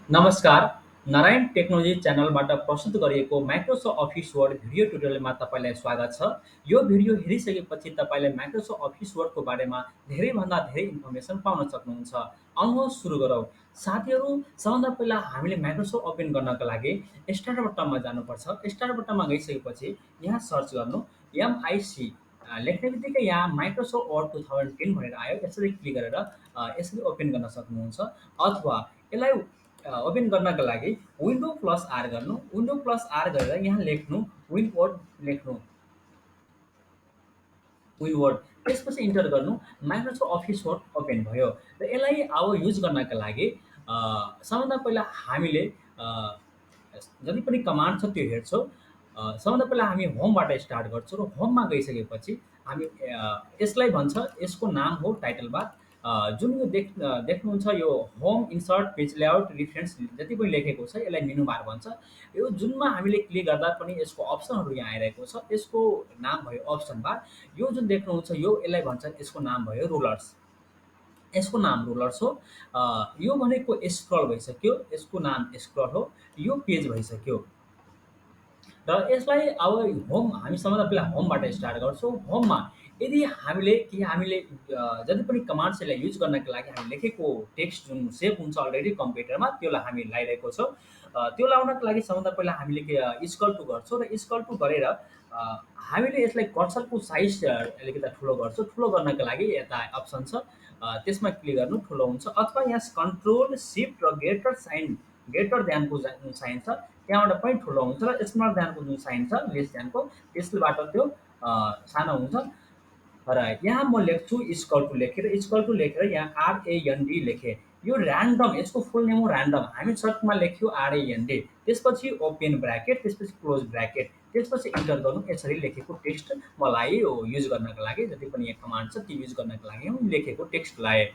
नमस्कार, नारायण टेक्नोलोजी च्यानलबाट प्रस्तुत गरिएको माइक्रोसफ्ट अफिस वर्ड भिडियो ट्युटोरियलमा तपाईँलाई स्वागत छ। यो भिडियो हेरिसकेपछि तपाईँले माइक्रोसफ्ट अफिस वर्डको बारेमा धेरैभन्दा धेरै इन्फर्मेसन पाउन सक्नुहुन्छ। आउनुहोस् सुरु गरौँ। साथीहरू, सबभन्दा पहिला हामीले माइक्रोसफ्ट ओपन गर्नका लागि स्टार्ट बटनमा जानुपर्छ। स्टार्ट बटनमा गइसकेपछि यहाँ सर्च गर्नु एमआइसी लेख्ने बित्तिकै यहाँ माइक्रोसफ्ट वर्ड 2010 भनेर आयो। यसरी क्लिक गरेर यसरी ओपन गर्न सक्नुहुन्छ अथवा यसलाई ओपन गर्नका लागि विन्डो प्लस आर गर्नु। विन्डो प्लस आर गरेर यहाँ लेख्नु विनवर्ड लेख्नु विनवर्ड त्यसपछि इन्टर गर्नु। माइक्रोसफ्ट अफिस वर्ड ओपन भयो र यसलाई अब युज गर्नका लागि सबभन्दा पहिला हामीले अ, जति पनि कमान्ड छ त्यो हेर्छौँ। सबभन्दा पहिला हामी होमबाट स्टार्ट गर्छौँ र होममा गइसकेपछि हामी यसलाई भन्छ, यसको नाम हो टाइटल बार। जुन यो देख्नुहुन्छ यो home insert page layout reference जति पनि लेखेको छ यसलाई मेनु बार भन्छ। यो जुनमा हामीले क्लिक गर्दा पनि यसको अप्सनहरू यहाँ आइरहेको छ, यसको नाम भयो अप्सन बार। यो जुन देख्नुहुन्छ यो यसलाई भन्छ, यसको नाम भयो रुलर्स। यसको नाम रुलर्स हो। यो भनेको स्क्रल भइसक्यो, यसको नाम स्क्रल हो। यो पेज भइसक्यो र यसलाई अब होम हामी सबभन्दा पहिला होमबाट स्टार्ट गर्छौँ। होममा यदि हामीले जति पनि कमान्ड्स यसलाई युज गर्नका लागि हामी लेखेको टेक्स्ट जुन सेभ हुन्छ अलरेडी कम्प्युटरमा त्यसलाई हामी लगाइरहेको छौँ। त्यो लगाउनको लागि सबभन्दा पहिला हामीले इक्वल टु गर्छौँ र इक्वल टु गरेर हामीले यसलाई कर्सरको साइज अलिकति ठुलो गर्छौँ। ठुलो गर्नको लागि यता अप्सन छ, त्यसमा क्लिक गर्नु ठुलो हुन्छ अथवा यहाँ कन्ट्रोल सिफ्ट र ग्रेटर ध्यानको जुन साइन छ त्यहाँबाट पनि ठुलो हुन्छ र स्मल ध्यानको जुन साइन छ लेस ध्यानको त्यसबाट त्यो सानो हुन्छ। र यहाँ म लेख्छु इक्वल टु लेखेर यहाँ आरएएनडी लेखेँ। यो ऱ्यान्डम, यसको फुल नेम हो ऱ्यान्डम। हामी सर्टमा लेख्यो आरएएनडी, त्यसपछि ओपन ब्राकेट, त्यसपछि क्लोज ब्राकेट, त्यसपछि इन्टर गर्नु। यसरी लेखेको टेक्स्ट मलाई यो युज गर्नको लागि जति पनि यहाँ कमान्ड छ त्यो युज गर्नको लागि हम लेखेको टेक्स्ट लाएँ।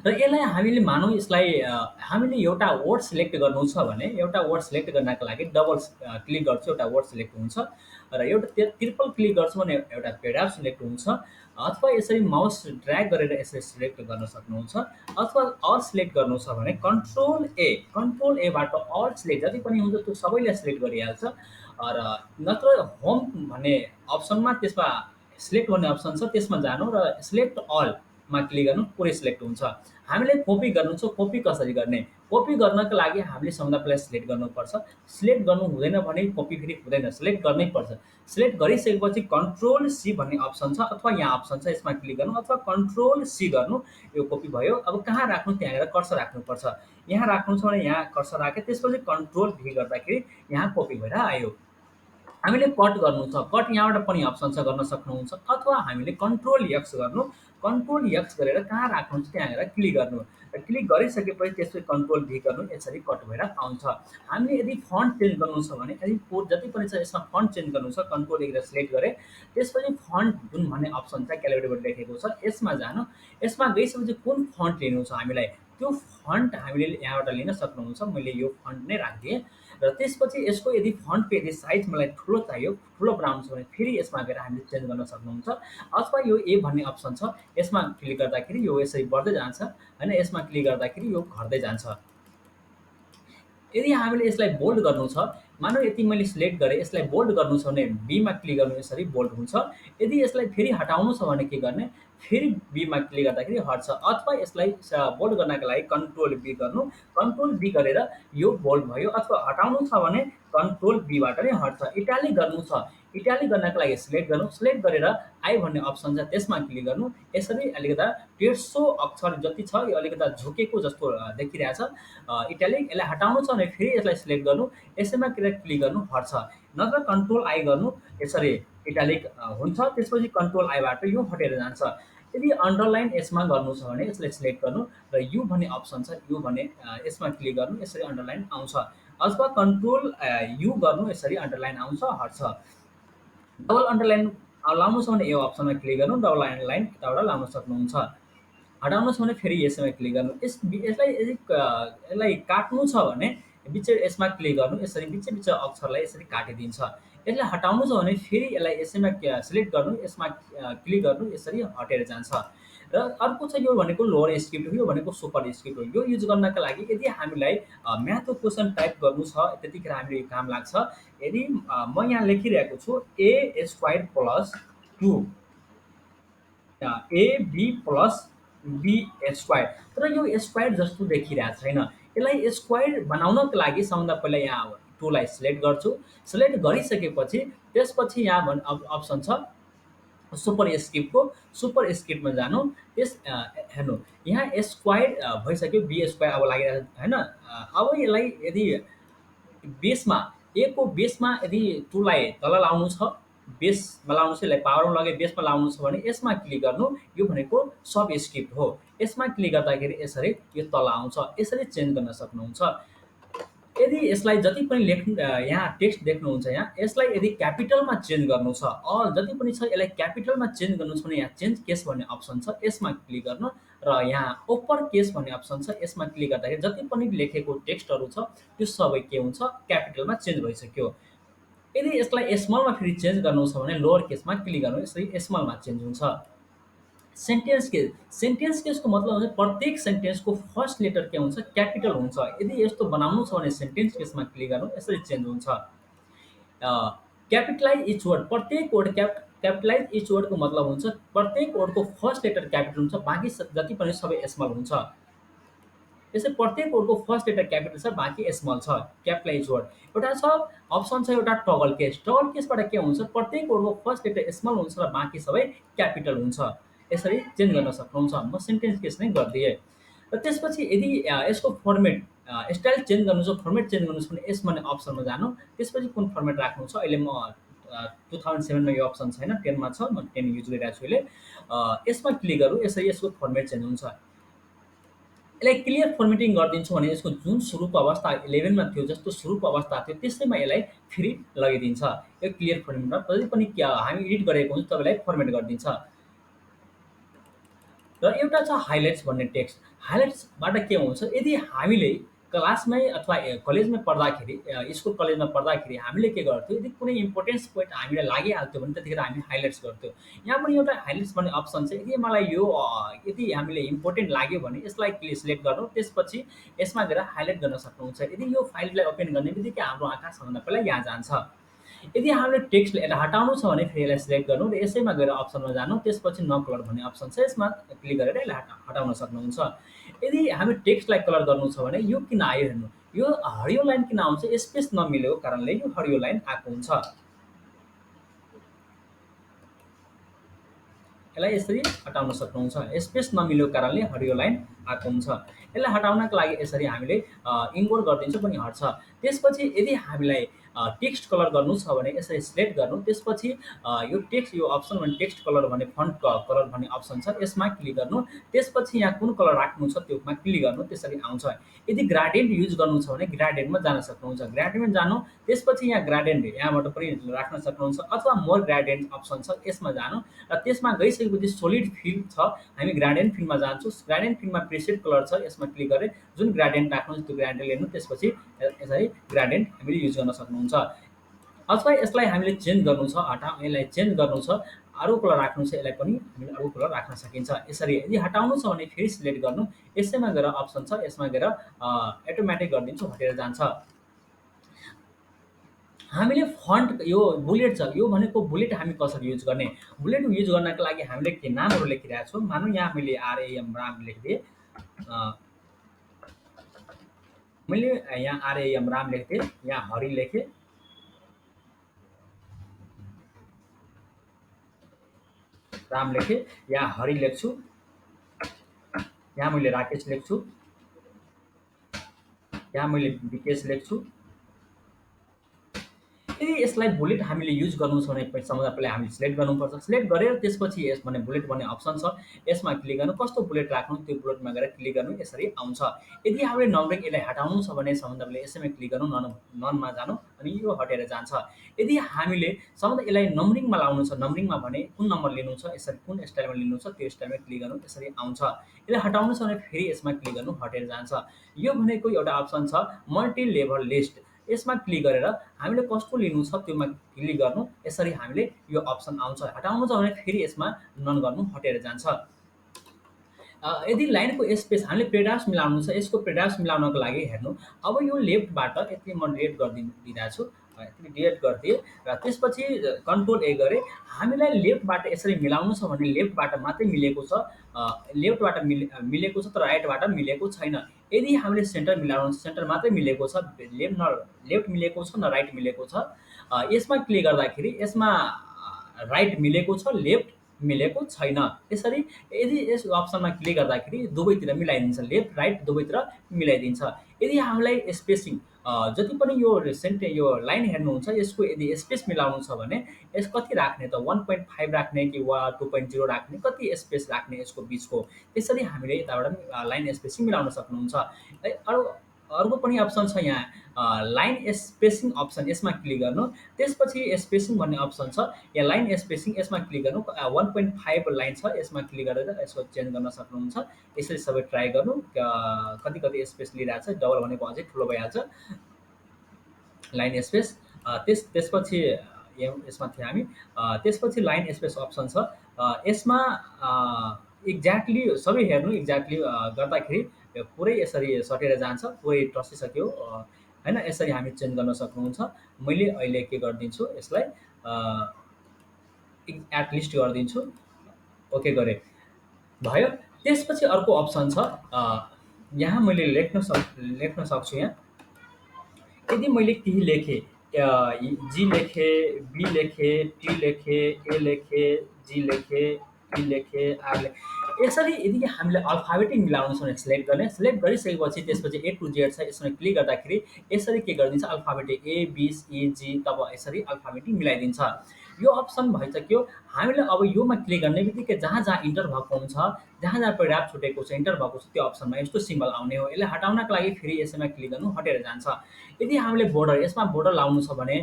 र यसलाई हामीले मानौँ, यसलाई हामीले एउटा वर्ड सिलेक्ट गर्नु छ भने एउटा वर्ड सिलेक्ट गर्नको लागि डबल क्लिक गर्छु, एउटा वर्ड सिलेक्ट हुन्छ र एउटा ट्रिपल क्लिक गर्छु भने एउटा पेराग्राफ सिलेक्ट हुन्छ। अथवा यसरी माउस ड्र्याग गरेर यसरी सिलेक्ट गर्न सक्नुहुन्छ अथवा अल सिलेक्ट गर्नु छ भने कन्ट्रोल एबाट अल सिलेक्ट जति पनि हुन्छ त्यो सबैलाई सिलेक्ट गरिहाल्छ। र नत्र होम भन्ने अप्सनमा त्यसमा सिलेक्ट गर्ने अप्सन छ, त्यसमा जानु र सिलेक्ट अलमा क्लिक गर्नु, पुरै सिलेक्ट हुन्छ। हामीले कपी गर्नु छ, कपी कसरी गर्ने? कपी गर्नको लागि हामीले सबभन्दा पहिला सिलेक्ट गर्नुपर्छ। सिलेक्ट गर्नु हुँदैन भने कपी फेरि हुँदैन, सिलेक्ट गर्नै पर्छ। सिलेक्ट गरिसकेपछि कन्ट्रोल सी भन्ने अप्सन छ अथवा यहाँ अप्सन छ, यसमा क्लिक गर्नु अथवा कन्ट्रोल सी गर्नु। यो कपी भयो। अब कहाँ राख्नु? त्यहाँ गएर कर्सर राख्नुपर्छ। यहाँ राख्नु छ भने यहाँ कर्सर राखेँ, त्यसपछि कन्ट्रोल भी गर्दाखेरि यहाँ कपी भएर आयो। हामीले कट गर्नु छ, कट यहाँबाट पनि अप्सन छ, गर्न सक्नुहुन्छ अथवा हामीले कन्ट्रोल एक्स गर्नु। कन्ट्रोल एक्स गरेर कहाँ राख्नु छ त्यहाँ गएर क्लिक गर्नु र क्लिक गरिसकेपछि त्यसपछि कन्ट्रोल भी गर्नु, यसरी कट भएर आउँछ। हामीले यदि फन्ट चेन्ज गर्नु छ भने यदि कोड जति पनि छ यसमा फन्ट चेन्ज गर्नु छ, कन्ट्रोल गरेर सिलेक्ट गरेँ, त्यसपछि फन्ट जुन भन्ने अप्सन छ क्यालकुलेटर लेखेको छ यसमा जानु। यसमा गइसकेपछि कुन फन्ट लिनु छ हामीलाई त्यो फन्ट हामीले यहाँबाट लिन सक्नुहुन्छ। मैले यो फन्ट नै राखिदिएँ र त्यसपछि यसको यदि फन्टको यदि साइज मलाई ठुलो चाहियो, ठुलो बनाउनु छ भने फेरि यसमा गएर हामीले चेन्ज गर्न सक्नुहुन्छ अथवा यो ए भन्ने अप्सन छ, यसमा क्लिक गर्दाखेरि यो यसरी बढ्दै जान्छ होइन, यसमा क्लिक गर्दाखेरि यो घट्दै जान्छ। यदि हामीले यसलाई बोल्ड गर्नु छ, मानौँ यति मैले सिलेक्ट गरेँ, यसलाई बोल्ड गर्नु छ भने बीमा क्लिक गर्नु, यसरी बोल्ड हुन्छ। यदि यसलाई फेरि हटाउनु छ भने के गर्ने? फेरि बीमा क्लिक गर्दाखेरि हट्छ अथवा यसलाई बोल्ड गर्नको लागि कन्ट्रोल बी गर्नु। कन्ट्रोल बी गरेर यो बोल्ड भयो अथवा हटाउनु छ भने कन्ट्रोल बीबाट नै हट्छ। इटालिक गर्नु छ, इटालिक गर्नको लागि सिलेक्ट गर्नु। सिलेक्ट गरेर आई भन्ने अप्सन छ त्यसमा क्लिक गर्नु। यसरी अलिकता 150 अक्षर जति छ यो अलिकता झुकेको जस्तो देखिरहेछ इटालिक। यसलाई हटाउनु छ भने फेरि यसलाई सिलेक्ट गर्नु, यसैमा क्लिक गर्नु, हट्छ। नत्र कन्ट्रोल आई गर्नु, यसरी इटालिक हुन्छ। त्यसपछि कन्ट्रोल आईबाट यो हटेर जान्छ। यदि अन्डरलाइन यसमा गर्नु छ भने यसलाई सिलेक्ट गर्नु र यु भन्ने अप्सन छ, यु भन्ने यसमा क्लिक गर्नु, यसरी अन्डरलाइन आउँछ। अथवा कन्ट्रोल यु गर्नु, यसरी अन्डरलाइन आउँछ, हट्छ। डबल अन्डरलाइन लाउनु छ भने यो अप्सनमा क्लिक गर्नु, डबल अन्डरलाइन यताबाट लाउन सक्नुहुन्छ। हटाउनु छ भने फेरि यसमा क्लिक गर्नु। यसलाई काट्नु छ भने बिच यसमा क्लिक गर्नु, यसरी बिच अक्षरलाई यसरी काटिदिन्छ। यसलाई हटाउनु छ भने फेरि यसलाई यसैमा सिलेक्ट गर्नु, यसमा क्लिक गर्नु, यसरी हटेर जान्छ। र अर्को छ यो भनेको लोवर स्क्रिप्ट हो, यो भनेको सुपर स्क्रिप्ट हो। यो युज गर्नका लागि यदि हामीलाई म्याथको क्वेसन टाइप गर्नु छ त्यतिखेर हामीले यो काम लाग्छ। यदि म यहाँ लेखिरहेको छु A square plus 2 AB plus B square, तर यो स्क्वायर जस्तो देखिरहेको छैन। यसलाई स्क्वायर बनाउनको लागि सबभन्दा पहिला यहाँ टूलाई सिलेक्ट गर्छु। सिलेक्ट गरिसकेपछि त्यसपछि यहाँ अप्सन छ सुपर स्क्रिप्टको। सुपर स्क्रिप्टमा जानु। हेर्नु यहाँ स्क्वायर भइसक्यो, बी स्क्वायर अब लागिरहेको होइन। अब यसलाई यदि बेसमा ए को बेसमा यदि टूलाई तल लाउनु छ, बेसमा लाउनु छ, यसलाई पावरमा लगे बेसमा लाउनु छ भने यसमा क्लिक गर्नु। यो भनेको सब स्क्रिप्ट हो। यसमा क्लिक गर्दाखेरि यसरी यो तल आउँछ। यसरी चेन्ज गर्न सक्नुहुन्छ। यदि यसलाई जति पनि यहाँ टेक्स्ट देख्नुहुन्छ, यहाँ यसलाई यदि क्यापिटलमा चेन्ज गर्नु छ, अल जति पनि छ यसलाई क्यापिटलमा चेन्ज गर्नु छ भने यहाँ चेन्ज केस भन्ने अप्सन छ, यसमा क्लिक गर्नु। र यहाँ अप्पर केस भन्ने अप्सन छ, यसमा क्लिक गर्दाखेरि जति पनि लेखेको टेक्स्टहरू छ त्यो सबै के हुन्छ, क्यापिटलमा चेन्ज भइसक्यो। यदि यसलाई स्मलमा फेरि चेन्ज गर्नु छ भने लोवर केसमा क्लिक गर्नु, यसरी स्मलमा चेन्ज हुन्छ। सेन्टेन्स केस, सेन्टेन्स केसको मतलब हुन्छ प्रत्येक सेन्टेन्सको फर्स्ट लेटर के हुन्छ, क्यापिटल हुन्छ। यदि यस्तो बनाउनु छ भने सेन्टेन्स केसमा क्लिक गर्नु, यसरी चेन्ज हुन्छ। क्यापिटलाइज इच वर्ड, प्रत्येक वर्ड क्यापिटलाइज इच वर्डको मतलब हुन्छ प्रत्येक वर्डको फर्स्ट लेटर क्यापिटल हुन्छ, बाँकी जति पनि सबै स्मल हुन्छ। यसै प्रत्येक वर्डको फर्स्ट लेटर क्यापिटल छ, बाँकी स्मल छ। क्यापिटलाइज वर्ड एउटा छ, अप्सन छ एउटा टगल केस। टगल केसबाट के हुन्छ, प्रत्येक वर्डको फर्स्ट लेटर स्मल हुन्छ र बाँकी सबै क्यापिटल हुन्छ। यसरी चेन्ज गर्न सक्नुहुन्छ। म सेन्टेन्स केस नै गरिदिएँ। र त्यसपछि यदि यसको फर्मेट स्टाइल चेन्ज गर्नु छ, फर्मेट चेन्ज गर्नु छ भने यस भन्ने अप्सनमा जानु। त्यसपछि कुन फर्मेट राख्नु छ, अहिले म 2007 मा यो अप्सन छैन, 10 मा छ, म 10 युज गरिरहेको छु अहिले। यसमा क्लिक गरौँ, यसरी यसको फर्मेट चेन्ज हुन्छ। यसलाई क्लियर फर्मेटिङ गरिदिन्छु भने यसको जुन स्वरूप अवस्था 11 मा थियो, जस्तो स्वरूप अवस्था थियो त्यसैमा यसलाई फेरि लगाइदिन्छ। यो क्लियर फर्मेटमा जति पनि हामी एडिट गरेको हुन्छ तपाईँलाई फर्मेट गरिदिन्छ। र एउटा छ हाइलाइट्स भन्ने टेक्स्ट। हाइलाइट्सबाट के हुन्छ, यदि हामीले क्लासमै अथवा कलेजमै पढ्दाखेरि, स्कुल कलेजमा पढ्दाखेरि हामीले के गर्थ्यौँ, यदि कुनै इम्पोर्टेन्स पोइन्ट हामीलाई लागिहाल्थ्यो भने त्यतिखेर हामी हाइलाइट्स गर्थ्यौँ। यहाँ पनि एउटा हाइलाइट्स भन्ने अप्सन छ। यदि मलाई यो यदि हामीले इम्पोर्टेन्ट लाग्यो भने यसलाई सिलेक्ट गर्नु, त्यसपछि यसमा गएर हाइलाइट गर्न सक्नुहुन्छ। यदि यो फाइललाई ओपन गर्ने बित्तिकै हाम्रो आँखा सबभन्दा पहिला यहाँ जान्छ। यदि हामीले टेक्स्टलाई यसलाई हटाउनु छ भने फेरि यसलाई सिलेक्ट गर्नु र यसैमा गएर अप्सनमा जानु। त्यसपछि नो कलर भन्ने अप्सन छ, यसमा क्लिक गरेर यसलाई हटाउन सक्नुहुन्छ। यदि हामी टेक्स्टलाई कलर गर्नु छ भने यो किन आयो हेर्नु, यो हरियो लाइन किन आउँछ, स्पेस नमिलेको कारणले यो हरियो लाइन आएको हुन्छ। यसलाई यसरी हटाउन सक्नुहुन्छ। स्पेस नमिलेको कारणले हरियो लाइन आएको हुन्छ। यसलाई हटाउनका लागि यसरी हामीले इन्कोर गरिदिन्छौँ पनि हट्छ। त्यसपछि यदि हामीलाई टेक्स्ट कलर गर्नु छ भने यसरी सिलेक्ट गर्नु। त्यसपछि यो टेक्स्ट, यो अप्सन भने टेक्स्ट कलर भन्ने फन्ट कलर भन्ने अप्सन छ, यसमा क्लिक गर्नु। त्यसपछि यहाँ कुन कलर राख्नु छ त्योमा क्लिक गर्नु, त्यसरी आउँछ। यदि ग्राडेन्ट युज गर्नु छ भने ग्राडेन्टमा जान सक्नुहुन्छ। ग्राडेन्टमा जानु, त्यसपछि यहाँ ग्राडेन्ट यहाँबाट पनि राख्न सक्नुहुन्छ, अथवा मोर ग्राडेन्ट अप्सन छ, यसमा जानु। र त्यसमा गइसकेपछि सोलिड फिल छ, हामी ग्राडेन्ट फिलमा जान्छौँ। ग्राडेन्ट फिलमा प्रिसेट कलर छ, यसमा क्लिक गरेर जुन ग्राडेन्ट राख्नुहुन्छ त्यो ग्राडेन्ट लिनु। त्यसपछि यसरी ग्राडेन्ट हामीले युज गर्न सक्नुहुन्छ। अथवा यसलाई हामीले चेन्ज गर्नु छ, यसलाई चेन्ज गर्नु छ, अरू कलर राख्नु छ, यसलाई पनि हामीले अरू कलर राख्न सकिन्छ। यसरी यदि हटाउनु छ भने फेरि सिलेक्ट गर्नु, यसैमा गएर अप्सन छ, यसमा गएर अटोमेटिक गरिदिन्छु, हटेर जान्छ। हामीले फन्ट यो बुलेट छ, यो भनेको बुलेट हामी कसरी युज गर्ने, बुलेट युज गर्नका लागि हामीले के नामहरू लेखिरहेको छौँ। मानौँ यहाँ मैले आरएएम राम लेखिदिएँ, मैले यहाँ आरएएम राम लेख्थेँ, यहाँ हरि लेखेँ, राम लेखेँ, यहाँ हरि लेख्छु, यहाँ मैले राकेश लेख्छु, यहाँ मैले विकेश लेख्छु। यदि यसलाई बुलेट हामीले युज गर्नु छ भने सबभन्दा पहिला हामीले सिलेक्ट गर्नुपर्छ। सिलेक्ट गरेर त्यसपछि यस भन्ने बुलेट भन्ने अप्सन छ, यसमा क्लिक गर्नु। कस्तो बुलेट राख्नु त्यो बुलेटमा गएर क्लिक गर्नु, यसरी आउँछ। यदि हामीले नम्बरिङ यसलाई हटाउनु छ भने सबभन्दा पहिला यसैमा क्लिक गर्नु, ननमा जानु, अनि यो हटेर जान्छ। यदि हामीले सबभन्दा यसलाई नम्बरिङमा लाउनु छ, नम्बरिङमा भने कुन नम्बर लिनु छ, यसरी कुन स्टाइलमा लिनु छ त्यो स्टाइलमा क्लिक गर्नु, यसरी आउँछ। यसलाई हटाउनु छ भने फेरि यसमा क्लिक गर्नु, हटेर जान्छ। यो भनेको एउटा अप्सन छ मल्टी लेभल लिस्ट, यसमा क्लिक गरेर हामीले कस्तो लिनु छ त्योमा क्लिक गर्नु, यसरी हामीले यो अप्सन आउँछ। हटाउनु छ भने फेरि यसमा नन गर्नु, हटेर जान्छ। यदि लाइनको स्पेस हामीले पेडास मिलाउनु छ, यसको पेडास मिलाउनको लागि हेर्नु, अब यो लेफ्टबाट यति म डिलिट दिइरहेको छु, यति डिलिट गरिदिएँ र त्यसपछि कन्ट्रोल ए गरेँ। हामीलाई लेफ्टबाट यसरी मिलाउनु छ भने लेफ्टबाट मात्रै मिलेको छ, लेफ्टबाट मिलेको छ तर राइटबाट मिलेको छैन। यदि हामीले सेन्टर मिलाउनु छ, सेन्टर मात्रै मिलेको छ, लेफ्ट मिलेको छ न राइट मिलेको छ। यसमा क्लिक गर्दाखेरि यसमा राइट मिलेको छ, लेफ्ट मिलेको छैन। यसरी यदि यस अप्सनमा क्लिक गर्दाखेरि दुवैतिर मिलाइदिन्छ, लेफ्ट राइट दुवैतिर मिलाइदिन्छ। यदि हामीलाई स्पेसिङ जति पनि यो लाइन हेर्नुहुन्छ, यसको यदि स्पेस मिलाउनु छ भने यस कति राख्ने त 1.5 राख्ने कि वा 2.0 राख्ने, कति स्पेस राख्ने यसको बिचको, त्यसरी हामीले यताबाट लाइन स्पेसिङ मिलाउन सक्नुहुन्छ। अरू अर्को पनि अप्सन छ यहाँ, लाइन स्पेसिङ अप्सन, यसमा क्लिक गर्नु। त्यसपछि स्पेसिङ भन्ने अप्सन छ, यहाँ लाइन स्पेसिङ यसमा क्लिक गर्नु। 1.5 लाइन छ, यसमा क्लिक गरेर यसको चेन्ज गर्न सक्नुहुन्छ। यसरी सबै ट्राई गर्नु, कति कति स्पेस लिइरहेको छ, डबल भनेको अझै ठुलो भइहाल्छ लाइन स्पेस। त्यसपछि यसमा थियौँ हामी। त्यसपछि लाइन स्पेस अप्सन छ, यसमा एक्ज्याक्टली सबै हेर्नु। एक्ज्याक्टली गर्दाखेरि यो पुरै यसरी सटेर जान्छ, पुरै टसिसक्यो होइन। यसरी हामी चेन्ज गर्न सक्नुहुन्छ। मैले अहिले के गरिदिन्छु, यसलाई एट लिस्ट गरिदिन्छु, ओके गरेँ, भयो। त्यसपछि अर्को अप्सन छ, यहाँ मैले लेख्न सक्छु। यहाँ यदि मैले केही लेखेँ, जी लेखेँ, बी लेखेँ, टी लेखेँ, ए लेखेँ, जी लेखेँ, टी लेखेँ, आर लेखेँ, यसरी यदि हामीले अल्फाबेटिक मिलाउनु छ भने सिलेक्ट गर्ने। सिलेक्ट गरिसकेपछि त्यसपछि ए टु जेड छ, यसमा क्लिक गर्दाखेरि यसरी के गरिदिन्छ, अल्फाबेटिक ए बी सी जी, तब यसरी अल्फाबेटिक मिलाइदिन्छ। यो अप्सन भइसक्यो। हामीले अब योमा क्लिक गर्ने बित्तिकै जहाँ जहाँ इन्टर भएको हुन्छ, जहाँ जहाँ पेराग्राफ छुटेको छ, इन्टर भएको छ, त्यो अप्सनमा यस्तो सिम्बल आउने हो। यसलाई हटाउनका लागि फेरि यसैमा क्लिक गर्नु, हटेर जान्छ। यदि हामीले बोर्डर, यसमा बोर्डर लाउनु छ भने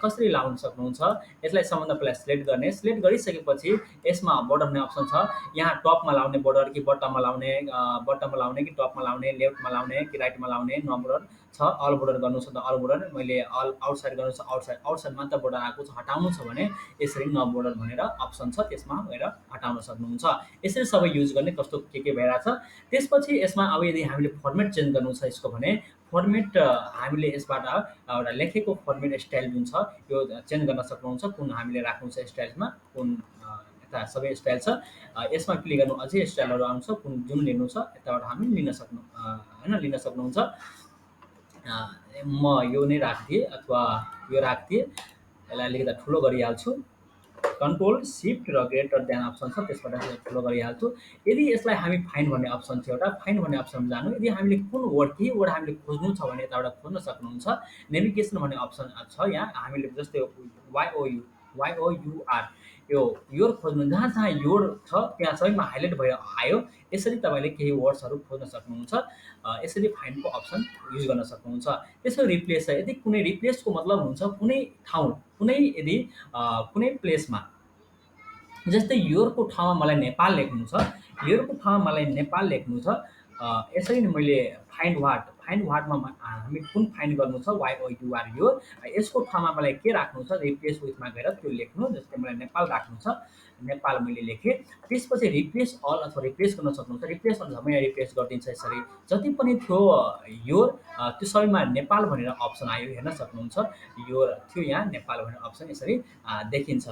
कसरी लाउन सक्नुहुन्छ, यसलाई सबभन्दा पहिला सिलेक्ट गर्ने। सिलेक्ट गरिसकेपछि यसमा बोर्डर भन्ने अप्सन छ, यहाँ टपमा लाउने बोर्डर कि बट्टममा लाउने, कि टपमा लाउने, लेफ्टमा लाउने कि राइटमा लाउने, नो बोर्डर छ। अल बोर्डर गर्नु छ त अल बोर्डर, मैले अल आउटसाइड गर्नु छ आउटसाइड, आउटसाइड मात्र बोर्डर आएको छ, हटाउनु छ भने यसरी नो बोर्डर भनेर अप्सन छ, त्यसमा गएर हटाउन सक्नुहुन्छ। यसरी सबै युज गर्ने, कस्तो के भइरहेछ। त्यसपछि यसमा अब यदि हामीले फर्मेट चेन्ज गर्नु छ यसको भने, फर्मेट हामीले यसबाट एउटा लेखेको फर्मेट स्टाइल जुन छ यो चेन्ज गर्न सक्नुहुन्छ। कुन हामीले राख्नु छ स्टाइल्समा, कुन यता सबै स्टाइल छ, यसमा क्लिक गर्नु, अझै स्टाइलहरू आउँछ, कुन जुन लिनु छ यताबाट हामी लिन सक्नुहुन्छ। म यो नै राखिदिएँ अथवा यो राखिदिएँ, यसलाई अलिकति ठुलो गरिहाल्छु। कन्ट्रोल सिफ्ट र ग्रेटर देन अप्सन छ, त्यसबाट ठुलो गरिहाल्छु। यदि यसलाई हामी फाइन्ड भन्ने अप्सन थियो, एउटा फाइन्ड भन्ने अप्सनमा जानु। यदि हामीले कुन वर्ड, केही वर्ड हामीले खोज्नु छ भने यताबाट खोज्न सक्नुहुन्छ। नेभिगेसन भन्ने अप्सन छ, यहाँ हामीले जस्तै YOUR योर खोज्नु, जहाँ जहाँ योर छ त्यहाँ सबैमा हाइलाइट भएर आयो। यसरी तपाईँले केही वर्ड्सहरू खोज्न सक्नुहुन्छ। यसरी फाइन्डको अप्सन युज गर्न सक्नुहुन्छ। त्यसो रिप्लेस छ, यदि कुनै रिप्लेसको मतलब हुन्छ कुनै ठाउँ, कुनै यदि कुनै प्लेसमा, जस्तै योरको ठाउँमा मलाई नेपाल लेख्नु छ, योरको ठाउँमा मलाई नेपाल लेख्नु छ। यसरी नै मैले फाइन्ड वाटमा हामी कुन फाइन्ड गर्नु छ, YOUR योर, यसको ठाउँमा मलाई के राख्नु छ, रिप्लेस विथमा गएर त्यो लेख्नु। जस्तै मलाई नेपाल राख्नु छ, नेपाल मैले लेखेँ। त्यसपछि रिप्लेस अल अथवा रिप्लेस गर्न सक्नुहुन्छ। रिप्लेस अल म यहाँ रिप्लेस गरिदिन्छ। यसरी जति पनि थियो योर, त्यो सबैमा नेपाल भनेर अप्सन आयो, हेर्न सक्नुहुन्छ। योर थियो यहाँ, नेपाल भनेर अप्सन यसरी देखिन्छ।